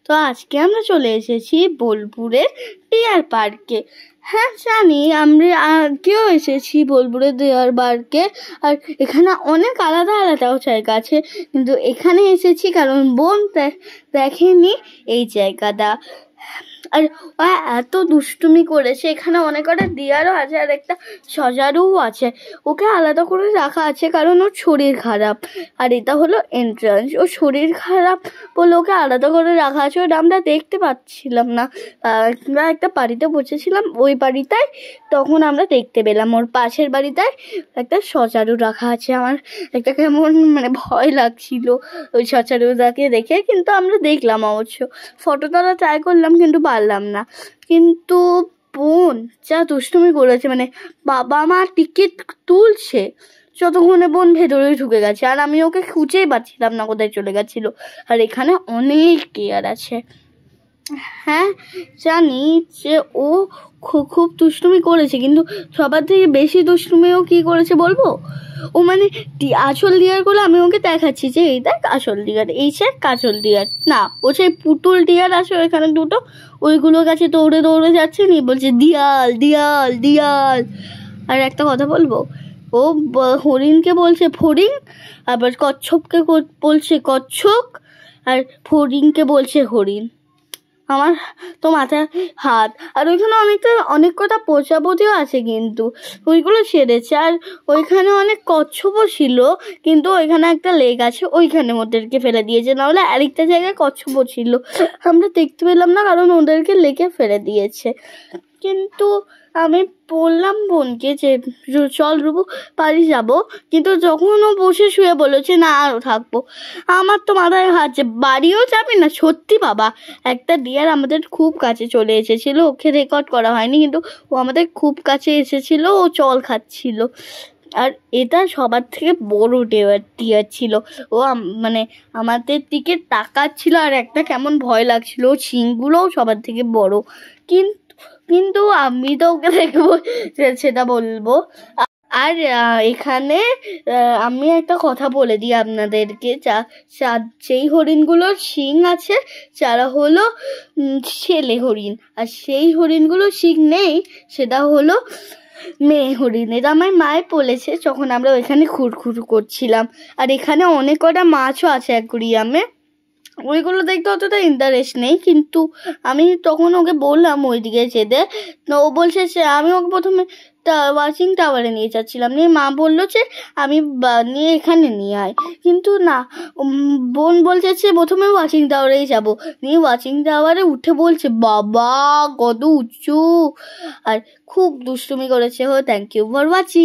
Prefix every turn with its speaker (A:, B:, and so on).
A: তো আজকে আমরা চলে এসেছি বোলপুরের ডিয়ার পার্কে। হ্যাঁ জানি, আমরা আগেও এসেছি বোলপুরের ডিয়ার পার্কে, আর এখানে অনেক আলাদা আলাদাও জায়গা আছে, কিন্তু এখানে এসেছি কারণ বোন দেখেনি এই জায়গাটা। আর এত দুষ্টুমি করেছে, এখানে অনেক কটা ডিয়ারও আছে আর একটা সজারুও আছে। ওকে আলাদা করে রাখা আছে কারণ ওর শরীর খারাপ, আর এটা হলো এন্ট্রান্স। ওর শরীর খারাপ বলে ওকে আলাদা করে রাখা আছে। ওটা আমরা দেখতে পাচ্ছিলাম না, আমরা একটা বাড়িতে বসেছিলাম, ওই বাড়িটায় তখন আমরা দেখতে পেলাম। ওর পাশের বাড়িটায় একটা সজারু রাখা আছে। আমার একটা কেমন ভয় লাগছিল ওই সজারুটাকে দেখে, কিন্তু আমরা দেখলাম অবশ্য, ফটো তোলা ট্রাই করলাম কিন্তু পারলাম না। কিন্তু বোন যা দুষ্টুমি করেছে, বাবা মা টিকিট তুলছে যতক্ষণে বোন ভেতরেই ঢুকে গেছে, আর আমি ওকে খুঁজেই পাচ্ছিলাম না কোথায় চলে গেছিলো। আর এখানে অনেক ডিয়ার আছে। হ্যাঁ জানি যে ও খুব দুষ্টুমি করেছে, কিন্তু সবার থেকে বেশি দুষ্টুমিও কি করেছে বলবো? ও আসল ডিয়ারগুলো আমি ওকে দেখাচ্ছি যে এই দেখ আসল ডিয়ার, এই সে কাজল ডিয়ার না, ও সেই পুতুল ডিয়ার আছে ওইখানে দুটো, ওইগুলোর কাছে দৌড়ে দৌড়ে যাচ্ছে, নিয়ে বলছে দিয়াল দিয়াল দিয়াল। আর একটা কথা বলবো, ও হরিণকে বলছে ফড়িং, আবার কচ্ছপকে বলছে কচ্ছপ, আর ফড়িংকে বলছে হরিণ। আমার তো মাথায় হাত। আর ওইখানে অনেক কটা প্রজাপতিও আছে, কিন্তু ওইগুলো ছেড়েছে। আর ওইখানে অনেক কচ্ছপও ছিল, কিন্তু ওইখানে একটা লেক আছে, ওইখানে ওদেরকে ফেলে দিয়েছে, নাহলে আরেকটা জায়গায় কচ্ছপও ছিল, আমরা দেখতে পেলাম না কারণ ওদেরকে লেকে ফেলে দিয়েছে। কিন্তু আমি বললাম বোনকে যে চল রুবু বাড়ি যাবো, কিন্তু যখন ও বসে শুয়ে বলেছে না আরও থাকবো, আমার তো মাথায় হাত যে বাড়িও যাবে না। সত্যি বাবা, একটা ডিয়ার আমাদের খুব কাছে চলে এসেছিলো, ওকে রেকর্ড করা হয়নি, কিন্তু ও আমাদের খুব কাছে এসেছিলো, ও জল খাচ্ছিল। আর এটা সবার থেকে বড় ডিয়ার ছিল। ও আমাদের দিকে তাকাচ্ছিল, আর একটা কেমন ভয় লাগছিল, শিংগুলোও সবার থেকে বড়। কিন্তু আমি তো ওকে দেখবো সেটা বলবো। আর এখানে আমি একটা কথা বলে দিই আপনাদেরকে, যেই হরিণগুলোর শিং আছে যারা হলো ছেলে হরিণ, আর সেই হরিণগুলোর শিং নেই সেটা হলো মেয়ে হরিণ। এটা আমার মায়ে বলেছে যখন আমরা ওইখানে খুরখুর করছিলাম। আর এখানে অনেক কটা মাছও আছে অ্যাকুরিয়ামে, ওইগুলো দেখতে অতটা ইন্টারেস্ট নেই, কিন্তু আমি তখন ওকে বললাম ওইদিকে যেতে, ও বলছে আমি ওকে প্রথমে ওয়াচিং টাওয়ারে নিয়ে যাচ্ছিলাম, নিয়ে মা বললো যে আমি নিয়ে এখানে নিয়ে আয়, কিন্তু না, বোন বলছে যে প্রথমে ওয়াচিং টাওয়ারেই যাবো, নিয়ে ওয়াচিং টাওয়ারে উঠে বলছে বাবা কত উঁচু, আর খুব দুষ্টুমি করেছে। Thank you for watching.